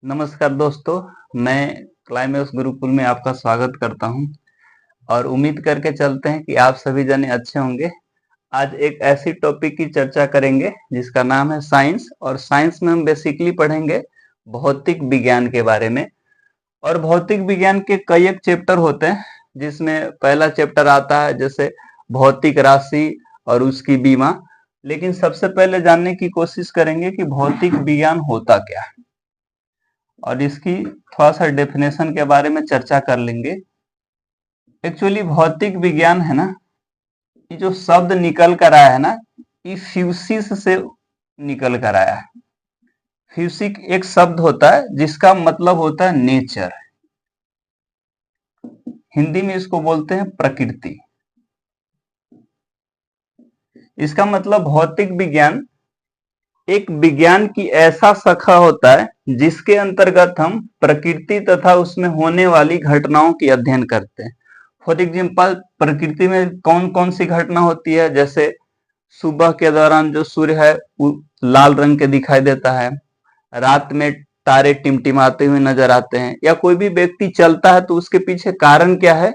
नमस्कार दोस्तों, मैं क्लाइमेक्स गुरुकुल में आपका स्वागत करता हूं और उम्मीद करके चलते हैं कि आप सभी जने अच्छे होंगे। आज एक ऐसी टॉपिक की चर्चा करेंगे जिसका नाम है साइंस। और साइंस में हम बेसिकली पढ़ेंगे भौतिक विज्ञान के बारे में। और भौतिक विज्ञान के कई एक चैप्टर होते हैं, जिसमें पहला चैप्टर आता है जैसे भौतिक राशि और उसकी बीमा। लेकिन सबसे पहले जानने की कोशिश करेंगे कि भौतिक विज्ञान होता क्या है और इसकी थोड़ा सा डेफिनेशन के बारे में चर्चा कर लेंगे। एक्चुअली भौतिक विज्ञान है ना, ये जो शब्द निकल कर आया है ना, ये फ्यूसिस से निकल कर आया है। फ्यूसिक एक शब्द होता है जिसका मतलब होता है नेचर। हिंदी में इसको बोलते हैं प्रकृति। इसका मतलब भौतिक विज्ञान एक विज्ञान की ऐसा शाखा होता है जिसके अंतर्गत हम प्रकृति तथा उसमें होने वाली घटनाओं की अध्ययन करते हैं। फॉर एग्जाम्पल, प्रकृति में कौन कौन सी घटना होती है, जैसे सुबह के दौरान जो सूर्य है वो लाल रंग के दिखाई देता है, रात में तारे टिमटिमाते हुए नजर आते हैं, या कोई भी व्यक्ति चलता है तो उसके पीछे कारण क्या है,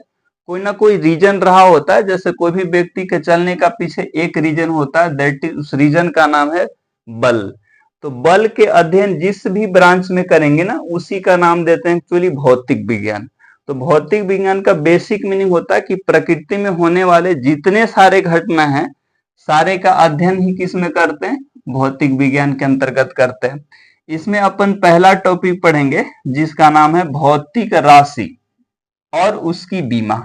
कोई ना कोई रीजन रहा होता है। जैसे कोई भी व्यक्ति के चलने का पीछे एक रीजन होता है, दैट इज, उस रीजन का नाम है बल। तो बल के अध्ययन जिस भी ब्रांच में करेंगे ना, उसी का नाम देते हैं एक्चुअली भौतिक विज्ञान। तो भौतिक विज्ञान का बेसिक मीनिंग होता है कि प्रकृति में होने वाले जितने सारे घटना हैं, सारे का अध्ययन ही किस में करते हैं, भौतिक विज्ञान के अंतर्गत करते हैं। इसमें अपन पहला टॉपिक पढ़ेंगे जिसका नाम है भौतिक राशि और उसकी बीमा।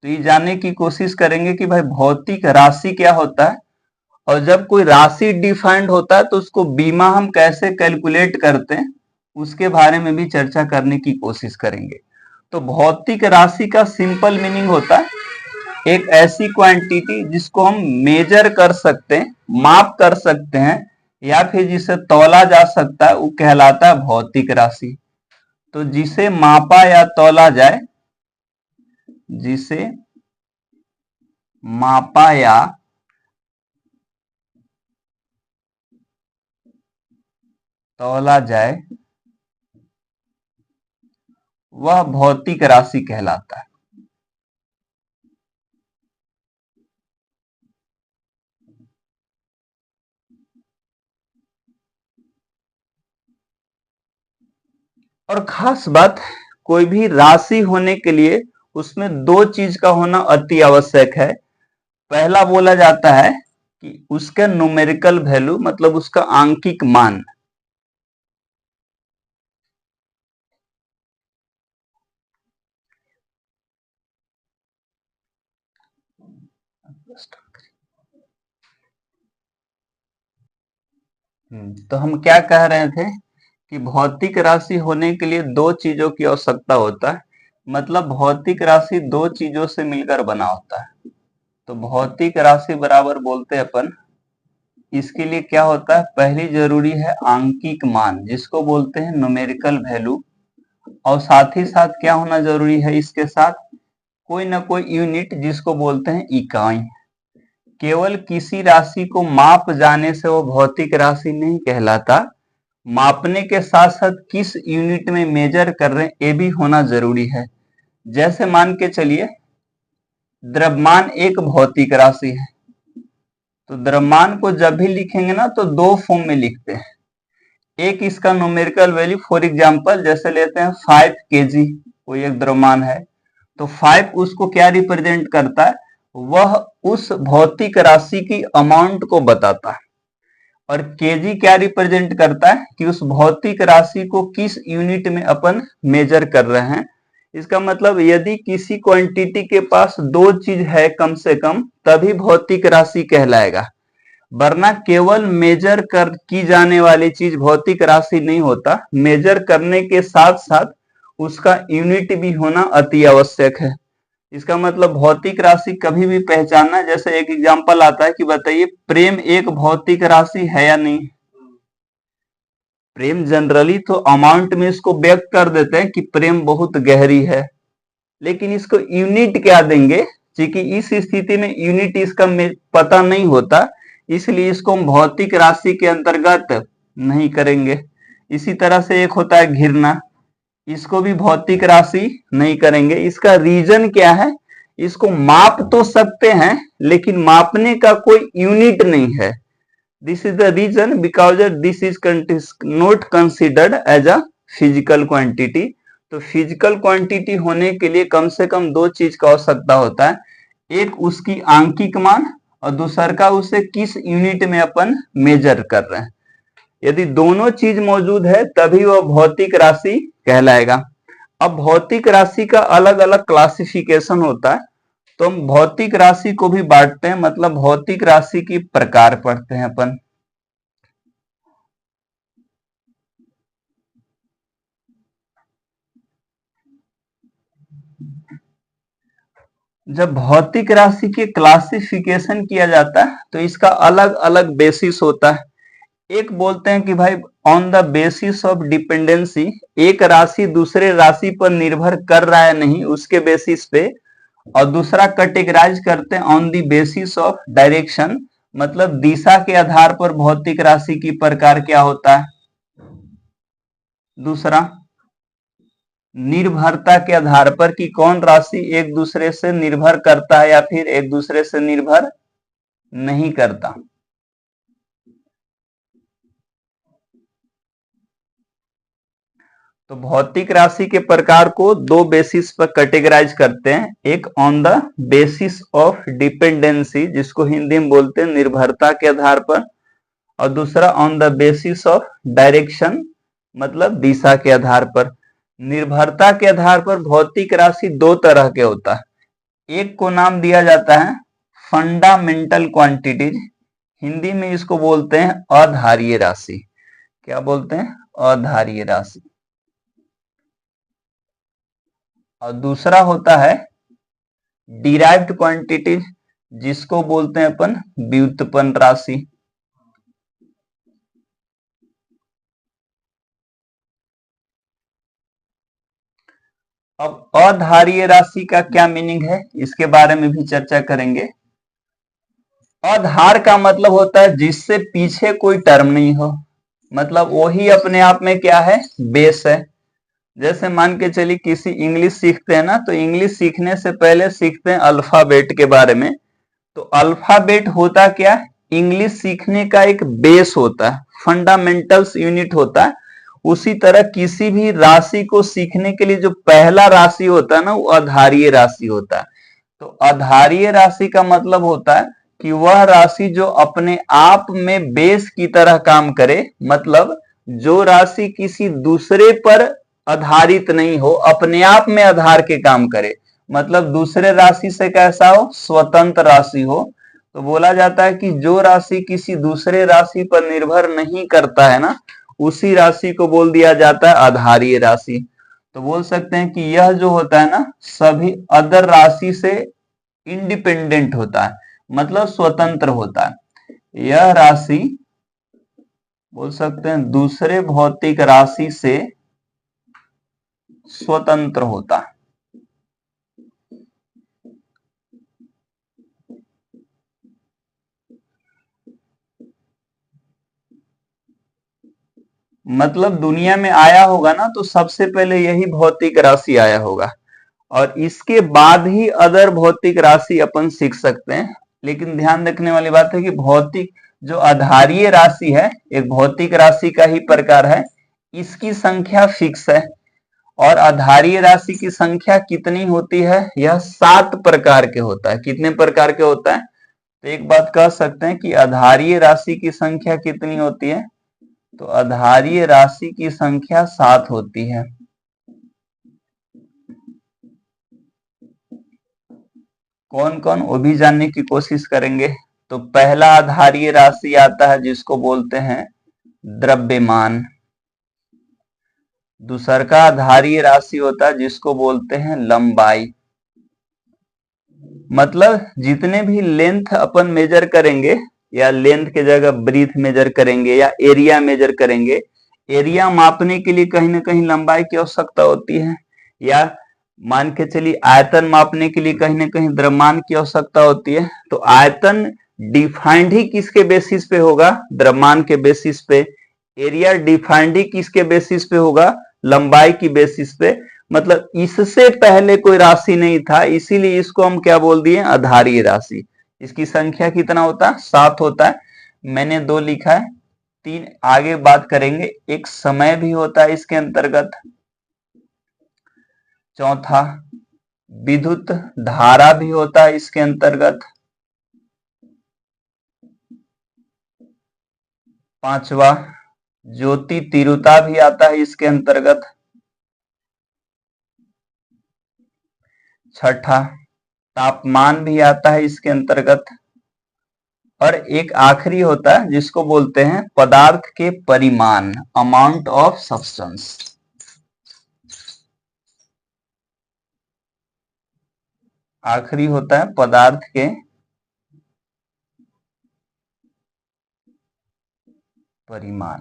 तो ये जानने की कोशिश करेंगे कि भाई भौतिक राशि क्या होता है, और जब कोई राशि डिफाइंड होता है तो उसको बीमा हम कैसे कैलकुलेट करते हैं, उसके बारे में भी चर्चा करने की कोशिश करेंगे। तो भौतिक राशि का सिंपल मीनिंग होता है एक ऐसी क्वांटिटी जिसको हम मेजर कर सकते हैं, माप कर सकते हैं, या फिर जिसे तौला जा सकता है, वो कहलाता है भौतिक राशि। तो जिसे मापा या तौला जाए, जिसे मापा या तौला जाए, वह भौतिक राशि कहलाता है। और खास बात, कोई भी राशि होने के लिए उसमें दो चीज का होना अति आवश्यक है। पहला बोला जाता है कि उसका न्यूमेरिकल वैल्यू, मतलब उसका आंकिक मान। तो हम क्या कह रहे थे कि भौतिक राशि होने के लिए दो चीजों की आवश्यकता होता है। मतलब भौतिक राशि दो चीजों से मिलकर बना होता है। तो भौतिक राशि बराबर बोलते हैं अपन, इसके लिए क्या होता है, पहली जरूरी है आंकिक मान, जिसको बोलते हैं न्यूमेरिकल वैल्यू। और साथ ही साथ क्या होना जरूरी है, इसके साथ कोई ना कोई यूनिट, जिसको बोलते हैं इकाई। केवल किसी राशि को माप जाने से वो भौतिक राशि नहीं कहलाता, मापने के साथ साथ किस यूनिट में मेजर कर रहे हैं ये भी होना जरूरी है। जैसे मान के चलिए, द्रव्यमान एक भौतिक राशि है। तो द्रव्यमान को जब भी लिखेंगे ना, तो दो फॉर्म में लिखते हैं। एक इसका न्यूमेरिकल वैल्यू, फॉर एग्जांपल जैसे लेते हैं 5 केजी, कोई एक द्रव्यमान है, तो 5 उसको क्या रिप्रेजेंट करता है, वह उस भौतिक राशि की अमाउंट को बताता है। और केजी क्या रिप्रेजेंट करता है कि उस भौतिक राशि को किस यूनिट में अपन मेजर कर रहे हैं। इसका मतलब यदि किसी क्वांटिटी के पास दो चीज है कम से कम, तभी भौतिक राशि कहलाएगा, वरना केवल मेजर कर की जाने वाली चीज भौतिक राशि नहीं होता। मेजर करने के साथ साथ उसका यूनिट भी होना अति आवश्यक है। इसका मतलब भौतिक राशि कभी भी पहचानना, जैसे एक एग्जांपल आता है कि बताइए प्रेम एक भौतिक राशि है या नहीं। प्रेम जनरली तो अमाउंट में इसको व्यक्त कर देते हैं कि प्रेम बहुत गहरी है, लेकिन इसको यूनिट क्या देंगे, क्योंकि इस स्थिति में यूनिट इसका पता नहीं होता, इसलिए इसको हम भौतिक राशि के अंतर्गत नहीं करेंगे। इसी तरह से एक होता है घिरना, इसको भी भौतिक राशि नहीं करेंगे। इसका रीजन क्या है, इसको माप तो सकते हैं लेकिन मापने का कोई यूनिट नहीं है। This is the reason because this is not considered as a physical quantity. तो फिजिकल क्वांटिटी होने के लिए कम से कम दो चीज का आवश्यकता होता है, एक उसकी आंकिक मान और दूसरा का उसे किस यूनिट में अपन मेजर कर रहे हैं। यदि दोनों चीज मौजूद है तभी वह भौतिक राशि कहलाएगा। अब भौतिक राशि का अलग अलग क्लासिफिकेशन होता है, तो हम भौतिक राशि को भी बांटते हैं, मतलब भौतिक राशि की प्रकार पढ़ते हैं अपन। जब भौतिक राशि के क्लासिफिकेशन किया जाता है तो इसका अलग अलग बेसिस होता है। एक बोलते हैं कि भाई on the basis of dependency, एक राशि दूसरे राशि पर निर्भर कर रहा है नहीं उसके बेसिस पे। और दूसरा कैटेगराइज करते हैं on the basis of direction, मतलब दिशा के आधार पर भौतिक राशि की प्रकार क्या होता है। दूसरा निर्भरता के आधार पर कि कौन राशि एक दूसरे से निर्भर करता है या फिर एक दूसरे से निर्भर नहीं करता। तो भौतिक राशि के प्रकार को दो बेसिस पर कैटेगराइज करते हैं, एक on the basis of dependency जिसको हिंदी में बोलते हैं निर्भरता के आधार पर, और दूसरा on the basis of direction मतलब दिशा के आधार पर। निर्भरता के आधार पर भौतिक राशि दो तरह के होता है, एक को नाम दिया जाता है फंडामेंटल क्वांटिटीज, हिंदी में इसको बोलते हैं अधारीय राशि। क्या बोलते हैं, अधारीय राशि। और दूसरा होता है डिराइव्ड क्वांटिटीज जिसको बोलते हैं अपन व्युत्पन्न राशि। अब अधारीय राशि का क्या मीनिंग है इसके बारे में भी चर्चा करेंगे। अधार का मतलब होता है जिससे पीछे कोई टर्म नहीं हो, मतलब वही अपने आप में क्या है, बेस है। जैसे मान के चलिए किसी इंग्लिश सीखते हैं ना, तो इंग्लिश सीखने से पहले सीखते हैं अल्फाबेट के बारे में। तो अल्फाबेट होता क्या, इंग्लिश सीखने का एक बेस होता है, फंडामेंटल्स यूनिट होता है। उसी तरह किसी भी राशि को सीखने के लिए जो पहला राशि होता है ना, वो आधारीय राशि होता है। तो आधारीय राशि का मतलब होता है कि वह राशि जो अपने आप में बेस की तरह काम करे, मतलब जो राशि किसी दूसरे पर आधारित नहीं हो, अपने आप में आधार के काम करे, मतलब दूसरे राशि से कैसा हो, स्वतंत्र राशि हो। तो बोला जाता है कि जो राशि किसी दूसरे राशि पर निर्भर नहीं करता है ना, उसी राशि को बोल दिया जाता है आधारीय राशि। तो बोल सकते हैं कि यह जो होता है ना, सभी अदर राशि से इंडिपेंडेंट होता है, मतलब स्वतंत्र होता है। यह राशि बोल सकते हैं दूसरे भौतिक राशि से स्वतंत्र होता है। मतलब दुनिया में आया होगा ना, तो सबसे पहले यही भौतिक राशि आया होगा और इसके बाद ही अदर भौतिक राशि अपन सीख सकते हैं। लेकिन ध्यान रखने वाली बात है कि भौतिक जो आधारीय राशि है एक भौतिक राशि का ही प्रकार है, इसकी संख्या फिक्स है। और आधारीय राशि की संख्या कितनी होती है, यह 7 प्रकार के होता है। कितने प्रकार के होता है, तो एक बात कह सकते हैं कि आधारीय राशि की संख्या कितनी होती है, तो आधारीय राशि की संख्या 7 होती है। कौन कौन, वो भी जानने की कोशिश करेंगे। तो पहला आधारीय राशि आता है जिसको बोलते हैं द्रव्यमान। दूसरा का आधारीय राशि होता है जिसको बोलते हैं लंबाई, मतलब जितने भी लेंथ अपन मेजर करेंगे या लेंथ के जगह ब्रीथ मेजर करेंगे या एरिया मेजर करेंगे, एरिया मापने के लिए कहीं ना कहीं लंबाई की आवश्यकता होती है, या मान के चलिए आयतन मापने के लिए कहीं ना कहीं द्रव्यमान की आवश्यकता होती है। तो आयतन डिफाइंड ही किसके बेसिस पे होगा, द्रव्यमान के बेसिस पे। एरिया डिफाइंड ही किसके बेसिस पे होगा, लंबाई की बेसिस पे, मतलब इससे पहले कोई राशि नहीं था, इसीलिए इसको हम क्या बोल दिए, आधारीय राशि। इसकी संख्या कितना होता है, 7 होता है, मैंने 2 लिखा है, 3 आगे बात करेंगे। एक समय भी होता है इसके अंतर्गत, चौथा विद्युत धारा भी होता है इसके अंतर्गत, पांचवा ज्योति तीव्रता भी आता है इसके अंतर्गत, छठा तापमान भी आता है इसके अंतर्गत, और एक आखिरी होता है जिसको बोलते हैं पदार्थ के परिमाण, अमाउंट ऑफ सब्सटेंस। आखिरी होता है पदार्थ के परिमाण।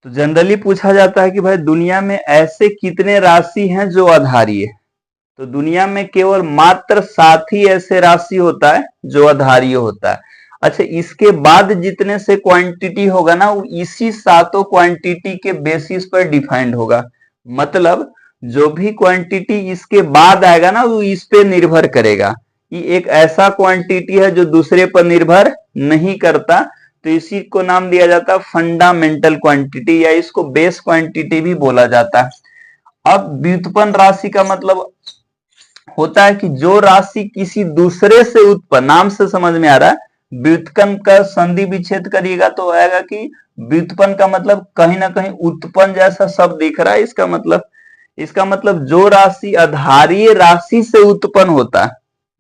तो जनरली पूछा जाता है कि भाई दुनिया में ऐसे कितने राशि हैं जो आधारीय है, तो दुनिया में केवल मात्र 7 ही ऐसे राशि होता है जो आधारीय होता है। अच्छा, इसके बाद जितने से क्वांटिटी होगा ना, वो इसी 7 क्वांटिटी के बेसिस पर डिफाइंड होगा, मतलब जो भी क्वांटिटी इसके बाद आएगा ना, वो इस पे निर्भर करेगा। ये एक ऐसा क्वांटिटी है जो दूसरे पर निर्भर नहीं करता, तो इसी को नाम दिया जाता है फंडामेंटल क्वांटिटी, या इसको बेस क्वांटिटी भी बोला जाता है। अब व्युत्पन्न राशि का मतलब होता है कि जो राशि किसी दूसरे से उत्पन्न, नाम से समझ में आ रहा है, व्युत्पन्न का संधि विच्छेद करिएगा तो आएगा कि व्युत्पन्न का मतलब कहीं ना कहीं उत्पन्न जैसा शब्द दिख रहा है, इसका मतलब जो राशि आधारीय राशि से उत्पन्न होता है,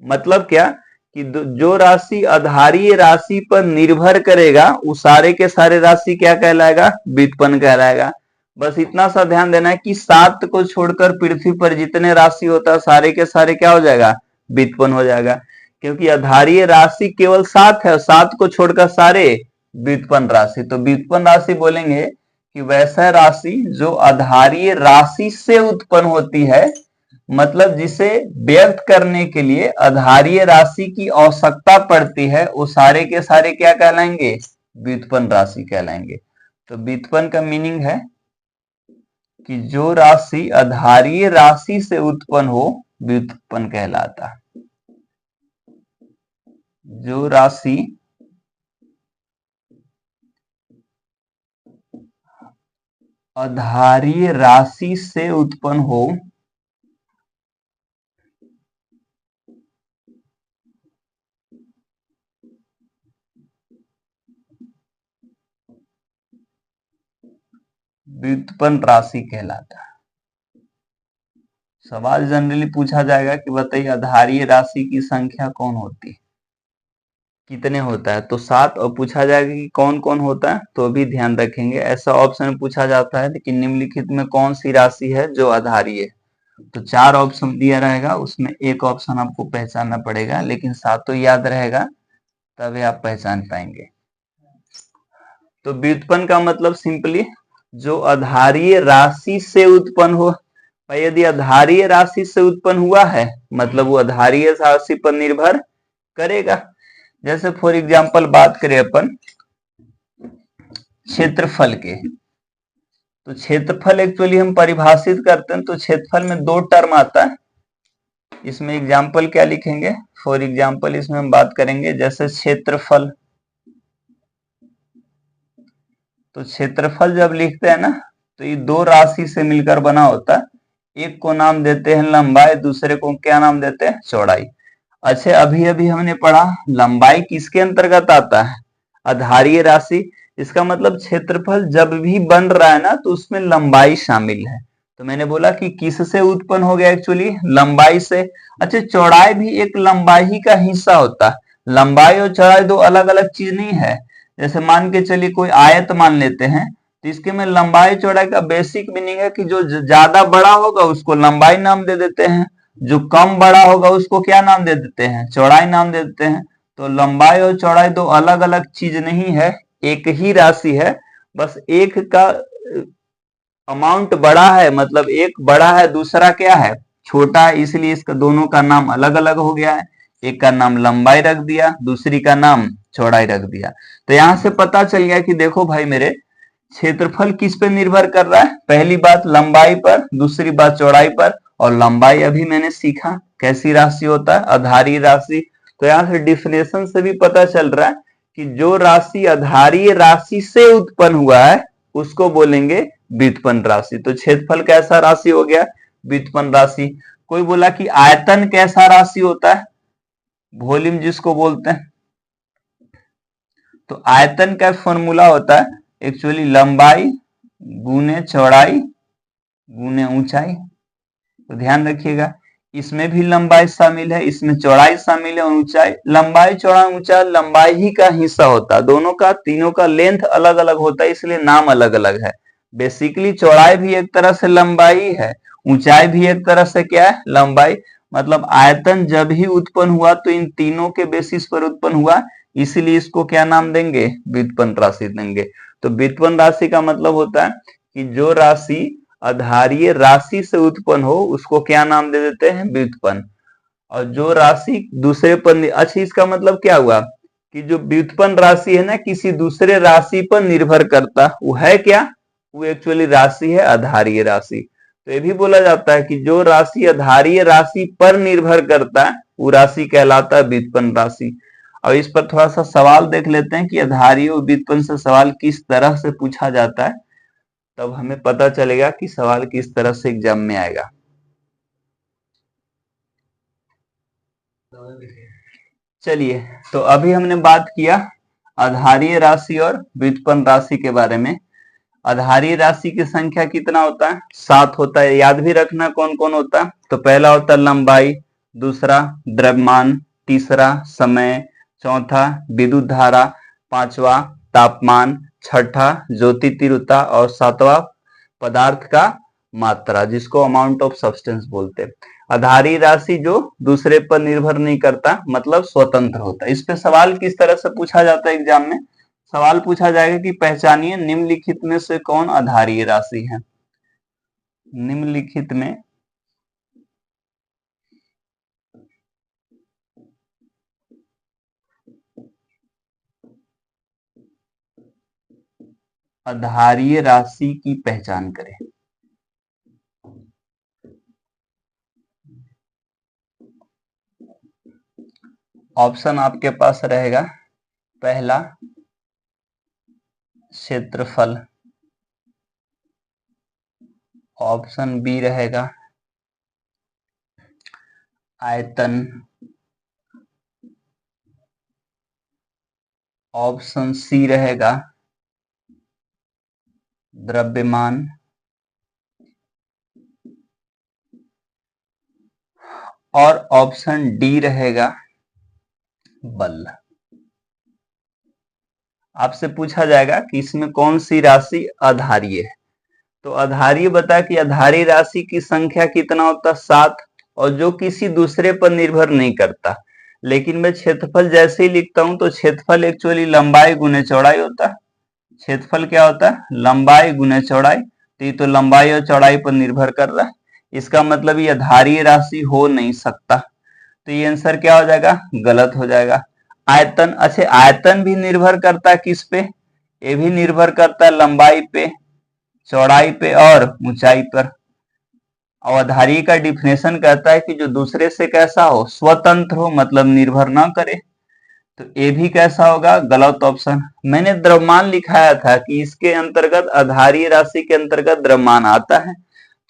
मतलब क्या कि जो राशि आधारीय राशि पर निर्भर करेगा, वो सारे के सारे राशि क्या कहलाएगा, व्युत्पन्न कहलाएगा। बस इतना सा ध्यान देना है कि 7 को छोड़कर पृथ्वी पर जितने राशि होता है सारे के सारे क्या हो जाएगा, व्युत्पन्न हो जाएगा, क्योंकि आधारीय राशि केवल 7 है, 7 को छोड़कर सारे व्युत्पन्न राशि। तो व्युत्पन्न राशि बोलेंगे कि वैसा राशि जो आधारीय राशि से उत्पन्न होती है, मतलब जिसे व्यक्त करने के लिए आधारीय राशि की आवश्यकता पड़ती है, वो सारे के सारे क्या कहलाएंगे, व्युत्पन्न राशि कहलाएंगे। तो व्युत्पन्न का मीनिंग है कि जो राशि आधारीय राशि से उत्पन्न हो, व्युत्पन्न कहलाता है। जो राशि आधारीय राशि से उत्पन्न हो, व्युत्पन्न राशि कहलाता है। सवाल जनरली पूछा जाएगा कि बताइए आधारीय राशि की संख्या कौन होती है, कितने होता है, तो 7, और पूछा जाएगा कि कौन कौन होता है, तो भी ध्यान रखेंगे। ऐसा ऑप्शन पूछा जाता है कि निम्नलिखित में कौन सी राशि है जो आधारीय है, तो 4 ऑप्शन दिया रहेगा, उसमें एक ऑप्शन आपको पहचानना पड़ेगा, लेकिन 7 याद रहेगा तभी आप पहचान पाएंगे। तो व्युत्पन्न का मतलब सिंपली जो आधारीय राशि से उत्पन्न हो। भाई यदि आधारीय राशि से उत्पन्न हुआ है, मतलब वो आधारीय राशि पर निर्भर करेगा। जैसे फॉर एग्जांपल बात करें अपन क्षेत्रफल के, तो क्षेत्रफल एक्चुअली हम परिभाषित करते हैं, तो क्षेत्रफल में 2 टर्म आता है। इसमें एग्जांपल क्या लिखेंगे, फॉर एग्जांपल इसमें हम बात करेंगे जैसे क्षेत्रफल, तो क्षेत्रफल जब लिखते हैं ना, तो ये 2 राशि से मिलकर बना होता है, एक को नाम देते हैं लंबाई, दूसरे को क्या नाम देते हैं, चौड़ाई। अच्छा, अभी अभी हमने पढ़ा लंबाई किसके अंतर्गत आता है, आधारीय राशि। इसका मतलब क्षेत्रफल जब भी बन रहा है ना, तो उसमें लंबाई शामिल है। तो मैंने बोला कि किससे उत्पन्न हो गया, एक्चुअली लंबाई से। अच्छा, चौड़ाई भी एक लंबाई ही का हिस्सा होता है। लंबाई और चौड़ाई 2 अलग अलग चीज नहीं है। जैसे मान के चलिए कोई आयत मान लेते हैं, तो इसके में लंबाई चौड़ाई का बेसिक मीनिंग है कि जो ज्यादा बड़ा होगा उसको लंबाई नाम दे देते हैं, जो कम बड़ा होगा उसको क्या नाम दे देते हैं, चौड़ाई नाम दे देते हैं। तो लंबाई और चौड़ाई 2 अलग अलग चीज नहीं है, एक ही राशि है, बस एक का अमाउंट बड़ा है, मतलब एक बड़ा है, दूसरा क्या है, छोटा है, इसलिए इसका दोनों का नाम अलग अलग हो गया है। एक का नाम लंबाई रख दिया, दूसरी का नाम चौड़ाई रख दिया। तो यहां से पता चल गया कि देखो भाई मेरे, क्षेत्रफल किस पे निर्भर कर रहा है? पहली बात लंबाई पर, दूसरी बात चौड़ाई पर, और लंबाई अभी मैंने सीखा कैसी राशि होता है, आधारीय राशि। तो यहां से डिफिनेशन से भी पता चल रहा है कि जो राशि आधारीय राशि से उत्पन्न हुआ है उसको बोलेंगे व्युत्पन्न राशि। तो क्षेत्रफल कैसा राशि हो गया? व्युत्पन्न राशि। कोई बोला कि आयतन कैसा राशि होता है? वॉल्यूम जिसको बोलते हैं। तो आयतन का फॉर्मूला होता है एक्चुअली लंबाई गुने चौड़ाई गुने ऊंचाई। तो ध्यान रखिएगा, इसमें भी लंबाई शामिल है, इसमें चौड़ाई शामिल है और ऊंचाई। लंबाई चौड़ाई ऊंचाई लंबाई ही का हिस्सा होता है, दोनों का तीनों का लेंथ अलग अलग होता है, इसलिए नाम अलग अलग है। बेसिकली चौड़ाई भी एक तरह से लंबाई है, ऊंचाई भी एक तरह से क्या है? लंबाई। मतलब आयतन जब ही उत्पन्न हुआ तो इन तीनों के बेसिस पर उत्पन्न हुआ, इसीलिए इसको क्या नाम देंगे? व्युत्पन्न राशि देंगे। तो व्युत्पन्न राशि का मतलब होता है कि जो राशि आधारीय राशि से उत्पन्न हो उसको क्या नाम दे देते हैं? व्युत्पन्न। और जो राशि दूसरे पर, अच्छा इसका मतलब क्या हुआ कि जो व्युत्पन्न राशि है ना किसी दूसरे राशि पर निर्भर करता, वो है क्या? वो एक्चुअली राशि है आधारीय राशि। तो ये भी बोला जाता है कि जो राशि आधारीय राशि पर निर्भर करता है वो राशि कहलाता है व्युत्पन्न राशि। और इस पर थोड़ा सा सवाल देख लेते हैं कि आधारीय और व्युत्पन्न से सवाल किस तरह से पूछा जाता है, तब हमें पता चलेगा कि सवाल किस तरह से एग्जाम में आएगा। चलिए, तो अभी हमने बात किया आधारीय राशि और व्युत्पन्न राशि के बारे में। आधारीय राशि की संख्या कितना होता है? 7 होता है। याद भी रखना कौन कौन होता है। तो पहला होता है लंबाई, दूसरा द्रव्यमान, तीसरा समय, चौथा विद्युत धारा, पांचवा तापमान, छठा ज्योति तीव्रता और सातवां पदार्थ का मात्रा, जिसको अमाउंट ऑफ सब्सटेंस बोलते हैं। आधारीय राशि जो दूसरे पर निर्भर नहीं करता, मतलब स्वतंत्र होता है। इस पे सवाल किस तरह से पूछा जाता है एग्जाम में? सवाल पूछा जाएगा कि पहचानिए निम्नलिखित में से कौन आधारीय राशि है। निम्नलिखित में आधारीय राशि की पहचान करें। ऑप्शन आपके पास रहेगा, पहला क्षेत्रफल, ऑप्शन बी रहेगा आयतन, ऑप्शन सी रहेगा द्रव्यमान, और ऑप्शन डी रहेगा बल। आपसे पूछा जाएगा कि इसमें कौन सी राशि आधारीय है। तो आधारीय बता कि आधारीय राशि की संख्या कितना होता है? 7, और जो किसी दूसरे पर निर्भर नहीं करता। लेकिन मैं क्षेत्रफल जैसे ही लिखता हूं तो क्षेत्रफल एक्चुअली लंबाई गुने चौड़ाई होता है। क्षेत्रफल क्या होता है? लंबाई गुने चौड़ाई। तो ये तो लंबाई और चौड़ाई पर निर्भर कर रहा है, इसका मतलब ये आधारीय राशि हो नहीं सकता। तो ये आंसर क्या हो जाएगा? गलत हो जाएगा। आयतन, अच्छा आयतन भी निर्भर करता है किस पे? ये भी निर्भर करता है लंबाई पे, चौड़ाई पे और ऊंचाई पर। और आधारीय का डिफिनेशन कहता है कि जो दूसरे से कैसा हो? स्वतंत्र हो, मतलब निर्भर ना करे। तो ये भी कैसा होगा? गलत ऑप्शन। मैंने द्रव्यमान लिखाया था कि इसके अंतर्गत, आधारीय राशि के अंतर्गत द्रव्यमान आता है।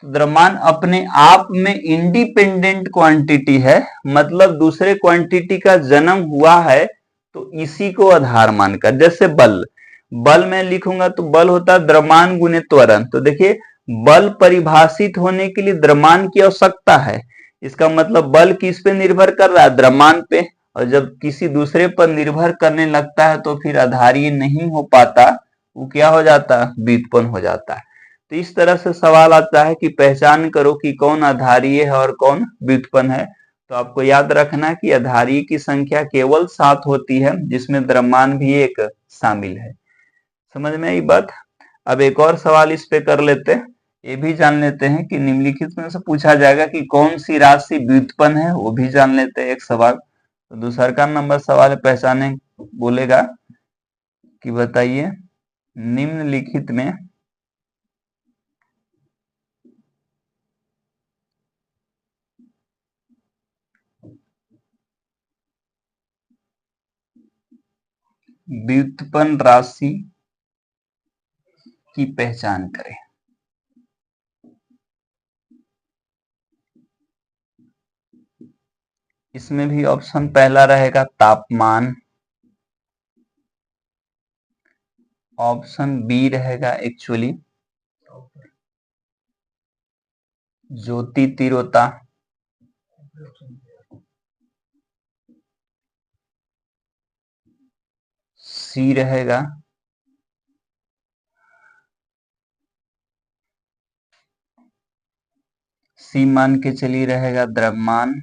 तो द्रव्यमान अपने आप में इंडिपेंडेंट क्वांटिटी है, मतलब दूसरे क्वांटिटी का जन्म हुआ है तो इसी को आधार मानकर। जैसे बल, बल मैं लिखूंगा तो बल होता है द्रव्यमान गुने त्वरण। तो देखिए बल परिभाषित होने के लिए द्रव्यमान की आवश्यकता है, इसका मतलब बल किस पे निर्भर कर रहा है? द्रव्यमान पे। और जब किसी दूसरे पर निर्भर करने लगता है तो फिर आधारीय नहीं हो पाता, वो क्या हो जाता है? व्युत्पन्न हो जाता है। तो इस तरह से सवाल आता है कि पहचान करो कि कौन आधारीय है और कौन व्युत्पन्न है। तो आपको याद रखना कि आधारीय की संख्या केवल 7 होती है, जिसमें द्रव्यमान भी एक शामिल है। समझ में आई बात? अब एक और सवाल इस पे कर लेते हैं, ये भी जान लेते हैं कि निम्नलिखित में से पूछा जाएगा कि कौन सी राशि व्युत्पन्न है, वो भी जान लेते हैं एक सवाल। तो दूसरा का नंबर सवाल पहचाने बोलेगा कि बताइए निम्नलिखित में व्युत्पन्न राशि की पहचान करें। इसमें भी ऑप्शन पहला रहेगा तापमान, ऑप्शन बी रहेगा एक्चुअली ज्योति तीव्रता, सी रहेगा सी मान के चलिए रहेगा द्रव्यमान,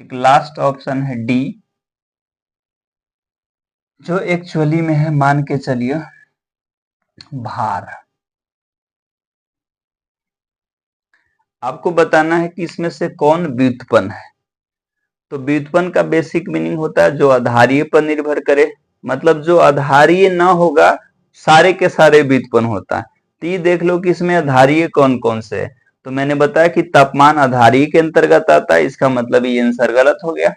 एक लास्ट ऑप्शन है डी जो एक्चुअली में है मान के चलिए भार। आपको बताना है कि इसमें से कौन व्युत्पन्न है। तो व्युत्पन्न का बेसिक मीनिंग होता है जो आधारीय पर निर्भर करे, मतलब जो आधारीय ना होगा सारे के सारे व्युत्पन्न होता है। तो ये देख लो कि इसमें आधारीय कौन कौन से है। तो मैंने बताया कि तापमान आधारीय के अंतर्गत आता है, इसका मतलब ये आंसर गलत हो गया।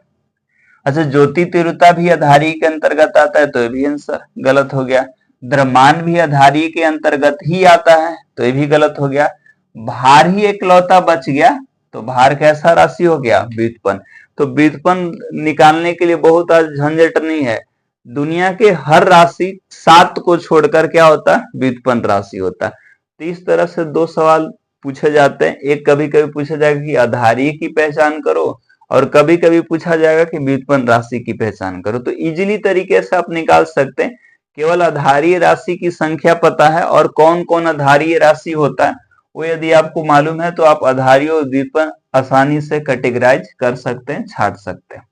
अच्छा, ज्योति तीव्रता भी आधारीय के अंतर्गत आता है, तो ये भी आंसर गलत हो गया। द्रव्यमान भी आधारीय के अंतर्गत ही आता है, तो ये भी गलत हो गया। भार ही एकलौता बच गया, तो भार कैसा राशि हो गया, व्युत्पन्न। तो व्युत्पन्न निकालने के लिए बहुत आज झंझट नहीं है, दुनिया के हर राशि 7 को छोड़कर क्या होता है, व्युत्पन्न राशि होता है। तो इस तरह से 2 सवाल पूछे जाते हैं। एक कभी कभी पूछा जाएगा कि आधारीय की पहचान करो, और कभी कभी पूछा जाएगा कि व्युत्पन्न राशि की पहचान करो। तो इजीली तरीके से आप निकाल सकते हैं। केवल आधारीय राशि की संख्या पता है और कौन कौन आधारीय राशि होता है वो यदि आपको मालूम है तो आप आधारीय और व्युत्पन्न आसानी से कैटेगराइज कर सकते हैं, छांट सकते हैं।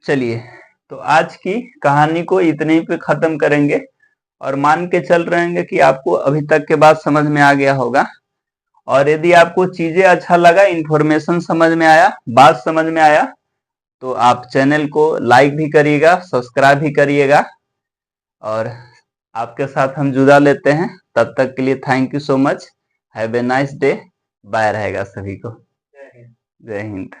चलिए, तो आज की कहानी को इतने ही पे खत्म करेंगे, और मान के चल रहे हैं कि आपको अभी तक के बाद समझ में आ गया होगा। और यदि आपको चीजें अच्छा लगा, इंफॉर्मेशन समझ में आया, बात समझ में आया, तो आप चैनल को लाइक भी करिएगा, सब्सक्राइब भी करिएगा। और आपके साथ हम जुदा लेते हैं। तब तक के लिए thank you so much. Have a nice day. Bye रहेगा सभी को। जय हिंद।